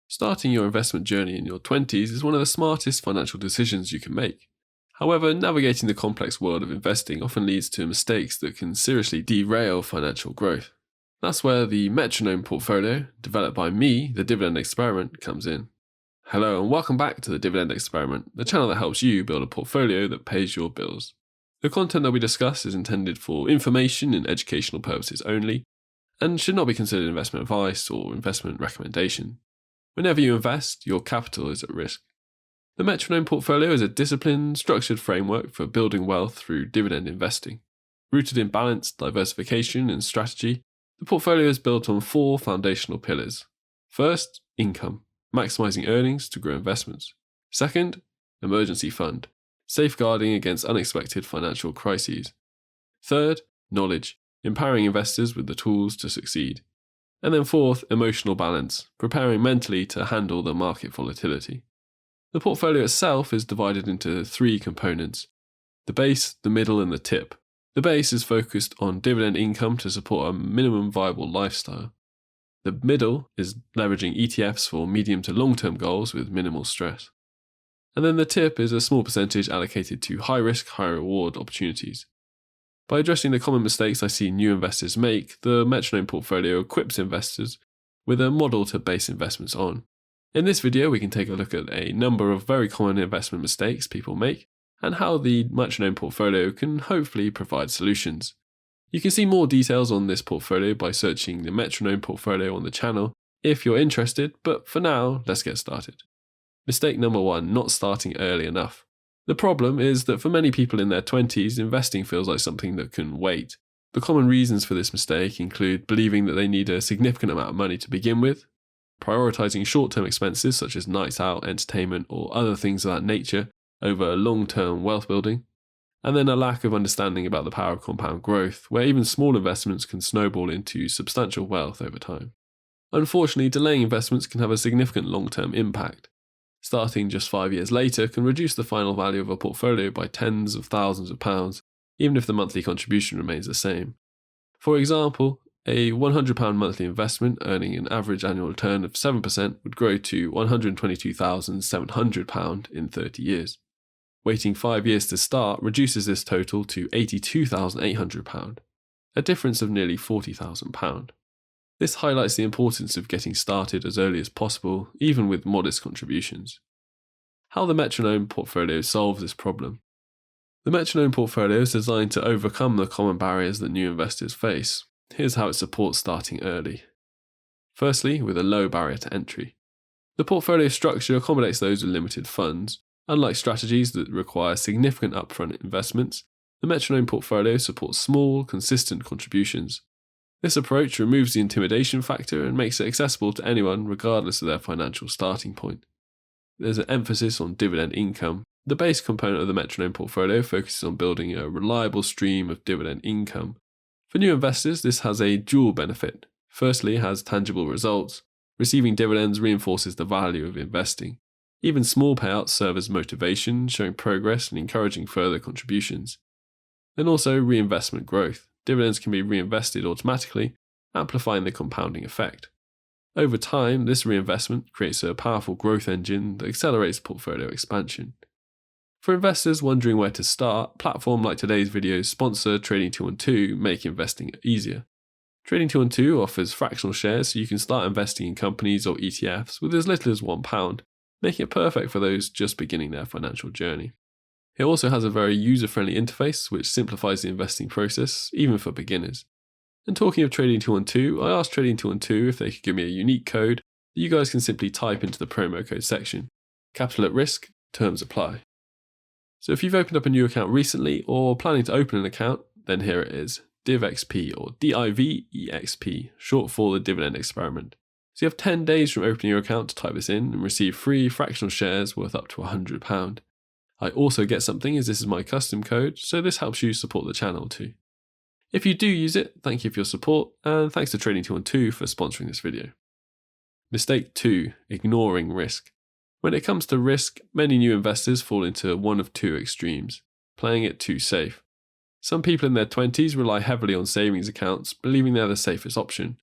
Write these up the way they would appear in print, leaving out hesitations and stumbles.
Starting your investment journey in your 20s is one of the smartest financial decisions you can make. However, navigating the complex world of investing often leads to mistakes that can seriously derail financial growth. That's where the Metronome portfolio, developed by me, the Dividend Experiment, comes in. Hello and welcome back to the Dividend Experiment, the channel that helps you build a portfolio that pays your bills. The content that we discuss is intended for information and educational purposes only, and should not be considered investment advice or investment recommendation. Whenever you invest, your capital is at risk. The Metronome portfolio is a disciplined, structured framework for building wealth through dividend investing. Rooted in balance, diversification, and strategy, the portfolio is built on 4 foundational pillars. First, income, maximizing earnings to grow investments. Second, emergency fund, safeguarding against unexpected financial crises. Third, knowledge, empowering investors with the tools to succeed. And then fourth, emotional balance, preparing mentally to handle the market volatility. The portfolio itself is divided into 3 components: the base, the middle, and the tip. The base is focused on dividend income to support a minimum viable lifestyle. The middle is leveraging ETFs for medium to long-term goals with minimal stress. And then the tip is a small percentage allocated to high-risk, high-reward opportunities. By addressing the common mistakes I see new investors make, the Metronome portfolio equips investors with a model to base investments on. In this video, we can take a look at a number of very common investment mistakes people make and how the Metronome portfolio can hopefully provide solutions. You can see more details on this portfolio by searching the Metronome portfolio on the channel if you're interested, but for now, let's get started. Mistake number 1, not starting early enough. The problem is that for many people in their 20s, investing feels like something that can wait. The common reasons for this mistake include believing that they need a significant amount of money to begin with, prioritizing short-term expenses such as nights out, entertainment, or other things of that nature over long-term wealth building, and then a lack of understanding about the power of compound growth, where even small investments can snowball into substantial wealth over time. Unfortunately, delaying investments can have a significant long-term impact. Starting just 5 years later can reduce the final value of a portfolio by tens of thousands of pounds, even if the monthly contribution remains the same. For example, a £100 monthly investment earning an average annual return of 7% would grow to £122,700 in 30 years. Waiting 5 years to start reduces this total to £82,800, a difference of nearly £40,000. This highlights the importance of getting started as early as possible, even with modest contributions. How the Metronome portfolio solves this problem. The Metronome portfolio is designed to overcome the common barriers that new investors face. Here's how it supports starting early. Firstly, with a low barrier to entry. The portfolio structure accommodates those with limited funds. Unlike strategies that require significant upfront investments, the Metronome portfolio supports small, consistent contributions. This approach removes the intimidation factor and makes it accessible to anyone regardless of their financial starting point. There's an emphasis on dividend income. The base component of the Metronome portfolio focuses on building a reliable stream of dividend income. For new investors, this has a dual benefit. Firstly, it has tangible results. Receiving dividends reinforces the value of investing. Even small payouts serve as motivation, showing progress and encouraging further contributions. Then also reinvestment growth. Dividends can be reinvested automatically, amplifying the compounding effect. Over time, this reinvestment creates a powerful growth engine that accelerates portfolio expansion. For investors wondering where to start, platforms like today's video's sponsor, Trading 212, make investing easier. Trading 212 offers fractional shares so you can start investing in companies or ETFs with as little as £1, making it perfect for those just beginning their financial journey. It also has a very user-friendly interface which simplifies the investing process, even for beginners. And talking of Trading 212, I asked Trading 212 if they could give me a unique code that you guys can simply type into the promo code section. Capital at risk, terms apply. So if you've opened up a new account recently or planning to open an account, then here it is, DivXP or DIVEXP, short for the Dividend Experiment. So you have 10 days from opening your account to type this in and receive free fractional shares worth up to £100. I also get something as this is my custom code, so this helps you support the channel too. If you do use it, thank you for your support, and thanks to Trading 212 for sponsoring this video. Mistake 2, ignoring risk. When it comes to risk, many new investors fall into one of 2 extremes, playing it too safe. Some people in their 20s rely heavily on savings accounts, believing they're the safest option.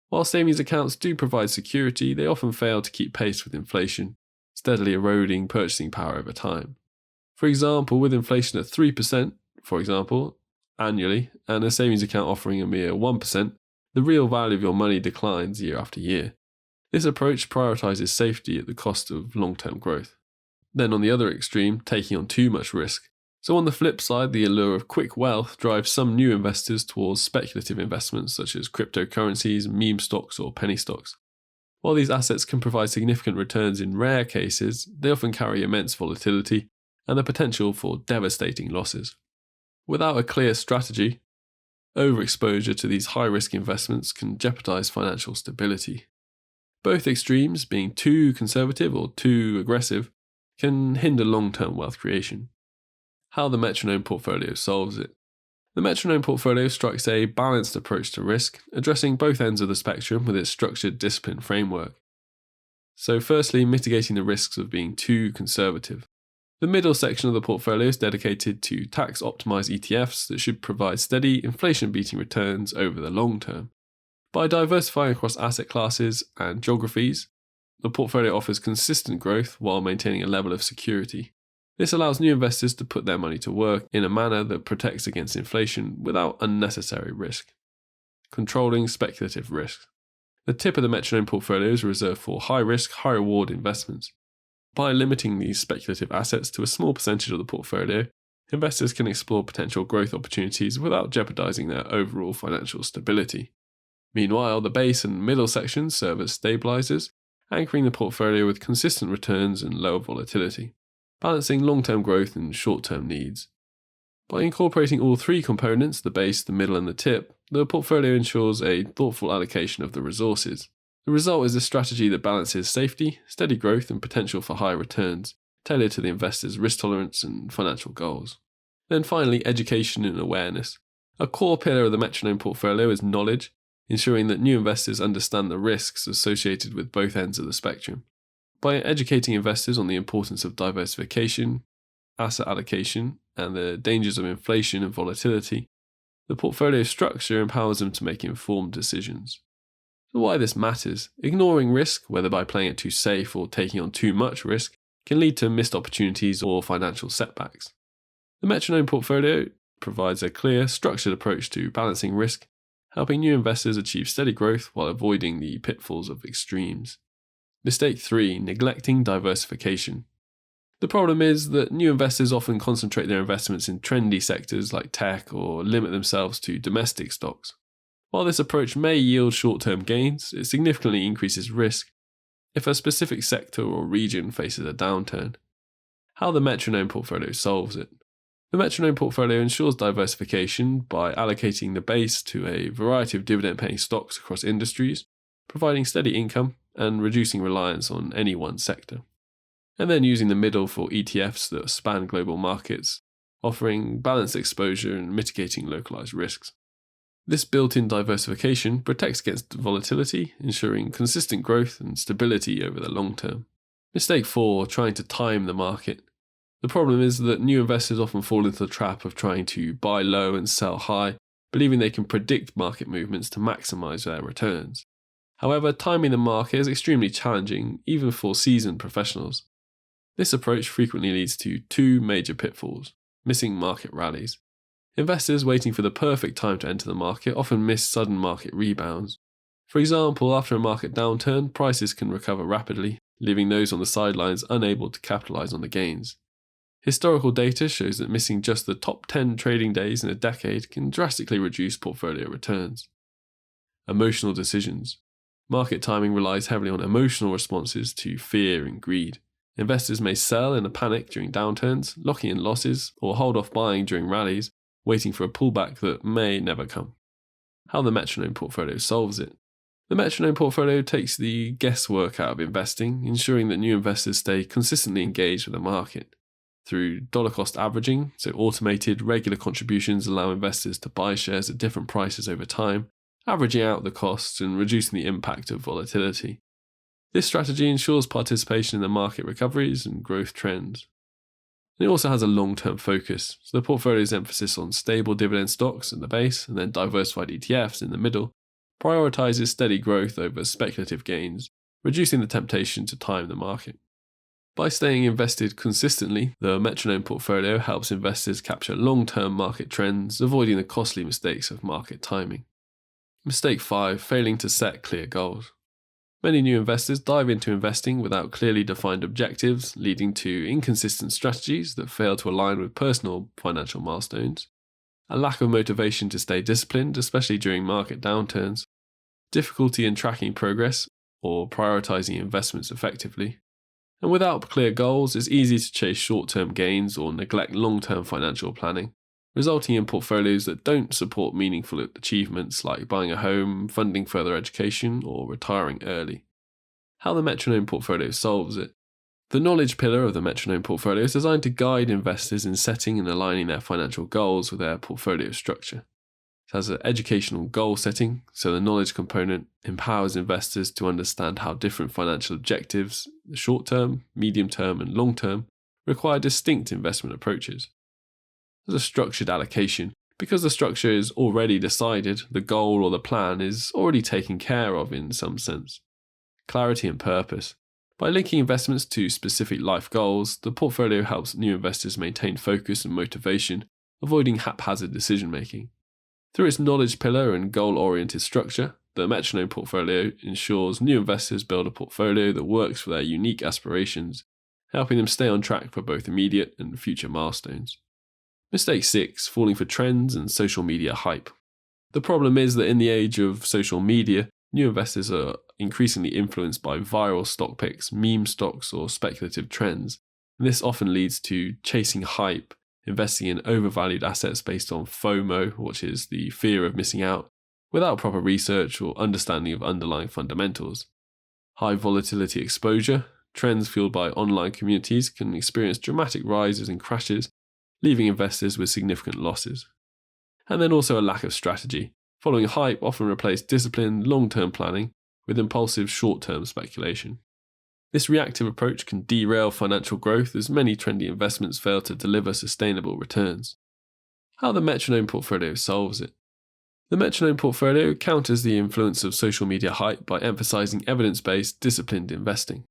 While savings accounts do provide security, they often fail to keep pace with inflation, steadily eroding purchasing power over time. For example, with inflation at 3%, annually, and a savings account offering a mere 1%, the real value of your money declines year after year. This approach prioritizes safety at the cost of long-term growth. Then on the other extreme, taking on too much risk. So on the flip side, the allure of quick wealth drives some new investors towards speculative investments such as cryptocurrencies, meme stocks, or penny stocks. While these assets can provide significant returns in rare cases, they often carry immense volatility and the potential for devastating losses. Without a clear strategy, overexposure to these high-risk investments can jeopardize financial stability. Both extremes, being too conservative or too aggressive, can hinder long-term wealth creation. How the Metronome portfolio solves it. The Metronome portfolio strikes a balanced approach to risk, addressing both ends of the spectrum with its structured discipline framework. So firstly, mitigating the risks of being too conservative. The middle section of the portfolio is dedicated to tax-optimized ETFs that should provide steady, inflation-beating returns over the long term. By diversifying across asset classes and geographies, the portfolio offers consistent growth while maintaining a level of security. This allows new investors to put their money to work in a manner that protects against inflation without unnecessary risk. Controlling speculative risk. The tip of the Metronome portfolio is reserved for high-risk, high-reward investments. By limiting these speculative assets to a small percentage of the portfolio, investors can explore potential growth opportunities without jeopardizing their overall financial stability. Meanwhile, the base and middle sections serve as stabilizers, anchoring the portfolio with consistent returns and lower volatility, balancing long-term growth and short-term needs. By incorporating all three components, the base, the middle, and the tip, the portfolio ensures a thoughtful allocation of the resources. The result is a strategy that balances safety, steady growth, and potential for high returns, tailored to the investor's risk tolerance and financial goals. Then finally, education and awareness. A core pillar of the Metronome portfolio is knowledge, ensuring that new investors understand the risks associated with both ends of the spectrum. By educating investors on the importance of diversification, asset allocation, and the dangers of inflation and volatility, the portfolio structure empowers them to make informed decisions. So why this matters? Ignoring risk, whether by playing it too safe or taking on too much risk, can lead to missed opportunities or financial setbacks. The Metronome portfolio provides a clear, structured approach to balancing risk, helping new investors achieve steady growth while avoiding the pitfalls of extremes. Mistake 3. Neglecting diversification. The problem is that new investors often concentrate their investments in trendy sectors like tech or limit themselves to domestic stocks. While this approach may yield short-term gains, it significantly increases risk if a specific sector or region faces a downturn. How the Metronome portfolio solves it. The Metronome portfolio ensures diversification by allocating the base to a variety of dividend-paying stocks across industries, providing steady income and reducing reliance on any one sector. And then using the middle for ETFs that span global markets, offering balanced exposure and mitigating localized risks. This built-in diversification protects against volatility, ensuring consistent growth and stability over the long term. Mistake 4. Trying to time the market. The problem is that new investors often fall into the trap of trying to buy low and sell high, believing they can predict market movements to maximize their returns. However, timing the market is extremely challenging, even for seasoned professionals. This approach frequently leads to two major pitfalls: missing market rallies. Investors waiting for the perfect time to enter the market often miss sudden market rebounds. For example, after a market downturn, prices can recover rapidly, leaving those on the sidelines unable to capitalize on the gains. Historical data shows that missing just the top 10 trading days in a decade can drastically reduce portfolio returns. Emotional decisions. Market timing relies heavily on emotional responses to fear and greed. Investors may sell in a panic during downturns, locking in losses, or hold off buying during rallies, waiting for a pullback that may never come. How the Metronome portfolio solves it. The Metronome portfolio takes the guesswork out of investing, ensuring that new investors stay consistently engaged with the market. Through dollar cost averaging, so automated, regular contributions allow investors to buy shares at different prices over time, averaging out the costs and reducing the impact of volatility. This strategy ensures participation in the market recoveries and growth trends. It also has a long-term focus, so the portfolio's emphasis on stable dividend stocks in the base and then diversified ETFs in the middle prioritizes steady growth over speculative gains, reducing the temptation to time the market. By staying invested consistently, the Metronome portfolio helps investors capture long-term market trends, avoiding the costly mistakes of market timing. Mistake 5. Failing to set clear goals. Many new investors dive into investing without clearly defined objectives, leading to inconsistent strategies that fail to align with personal financial milestones, a lack of motivation to stay disciplined, especially during market downturns, difficulty in tracking progress or prioritizing investments effectively. And without clear goals, it's easy to chase short-term gains or neglect long-term financial planning, resulting in portfolios that don't support meaningful achievements like buying a home, funding further education, or retiring early. How the Metronome portfolio solves it. The knowledge pillar of the Metronome portfolio is designed to guide investors in setting and aligning their financial goals with their portfolio structure. It has an educational goal setting, so the knowledge component empowers investors to understand how different financial objectives, the short term, medium term, and long term, require distinct investment approaches. There's a structured allocation. Because the structure is already decided, the goal or the plan is already taken care of in some sense. Clarity and purpose. By linking investments to specific life goals, the portfolio helps new investors maintain focus and motivation, avoiding haphazard decision making. Through its knowledge pillar and goal-oriented structure, the Metronome portfolio ensures new investors build a portfolio that works for their unique aspirations, helping them stay on track for both immediate and future milestones. Mistake 6. Falling for trends and social media hype. The problem is that in the age of social media, new investors are increasingly influenced by viral stock picks, meme stocks, or speculative trends, and this often leads to chasing hype, investing in overvalued assets based on FOMO, which is the fear of missing out, without proper research or understanding of underlying fundamentals. High volatility exposure. Trends fueled by online communities can experience dramatic rises and crashes, leaving investors with significant losses. And then also a lack of strategy. Following hype often replaced disciplined long-term planning with impulsive short-term speculation. This reactive approach can derail financial growth as many trendy investments fail to deliver sustainable returns. How the Metronome portfolio solves it. The Metronome portfolio counters the influence of social media hype by emphasizing evidence-based, disciplined investing.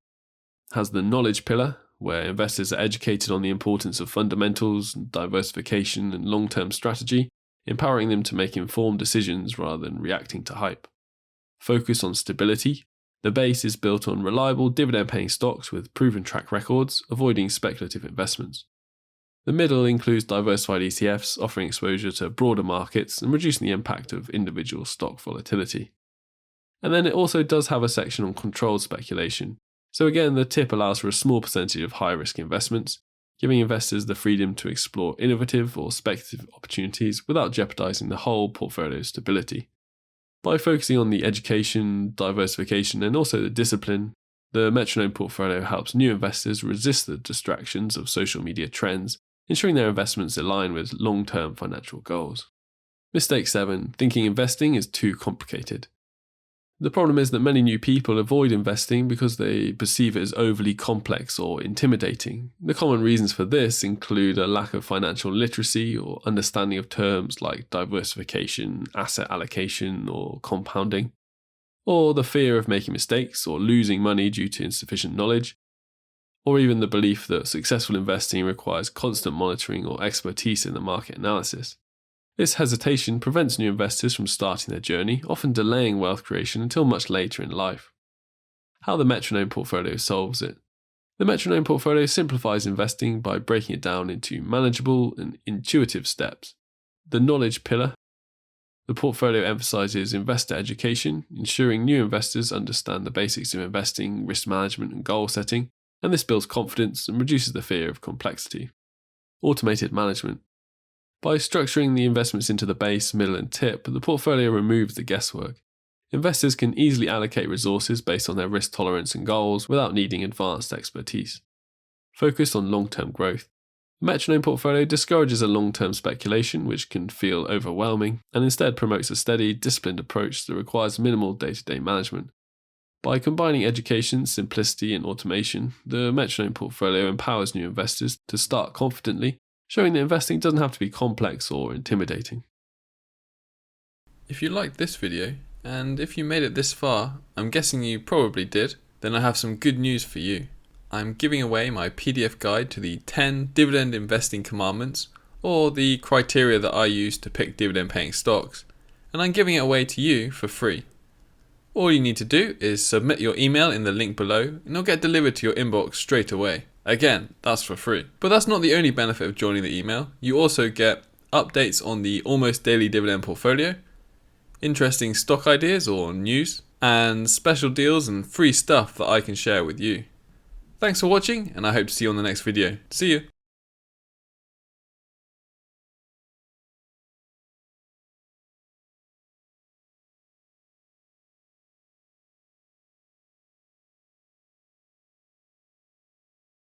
It has the knowledge pillar, where investors are educated on the importance of fundamentals, diversification, and long-term strategy, empowering them to make informed decisions rather than reacting to hype. Focus on stability. The base is built on reliable dividend-paying stocks with proven track records, avoiding speculative investments. The middle includes diversified ETFs, offering exposure to broader markets and reducing the impact of individual stock volatility. And then it also does have a section on controlled speculation. So again, the tip allows for a small percentage of high-risk investments, giving investors the freedom to explore innovative or speculative opportunities without jeopardizing the whole portfolio's stability. By focusing on the education, diversification, and also the discipline, the Metronome portfolio helps new investors resist the distractions of social media trends, ensuring their investments align with long-term financial goals. Mistake 7. Thinking investing is too complicated. The problem is that many new people avoid investing because they perceive it as overly complex or intimidating. The common reasons for this include a lack of financial literacy or understanding of terms like diversification, asset allocation, or compounding, or the fear of making mistakes or losing money due to insufficient knowledge, or even the belief that successful investing requires constant monitoring or expertise in the market analysis. This hesitation prevents new investors from starting their journey, often delaying wealth creation until much later in life. How the Metronome portfolio solves it. The Metronome portfolio simplifies investing by breaking it down into manageable and intuitive steps. The knowledge pillar. The portfolio emphasizes investor education, ensuring new investors understand the basics of investing, risk management, and goal setting, and this builds confidence and reduces the fear of complexity. Automated management. By structuring the investments into the base, middle, and tip, the portfolio removes the guesswork. Investors can easily allocate resources based on their risk tolerance and goals without needing advanced expertise. Focus on long-term growth. The Metronome portfolio discourages a long-term speculation, which can feel overwhelming, and instead promotes a steady, disciplined approach that requires minimal day-to-day management. By combining education, simplicity, and automation, the Metronome portfolio empowers new investors to start confidently, showing that investing doesn't have to be complex or intimidating. If you liked this video And if you made it this far, I'm guessing you probably did, then I have some good news for you. I'm giving away my PDF guide to the 10 dividend investing commandments, or the criteria that I use to pick dividend paying stocks, and I'm giving it away to you for free. All you need to do is submit your email in the link below and it'll get delivered to your inbox straight away. Again, that's for free. But that's not the only benefit of joining the email. You also get updates on the almost daily dividend portfolio, interesting stock ideas or news, and special deals and free stuff that I can share with you. Thanks for watching, and I hope to see you on the next video. See you!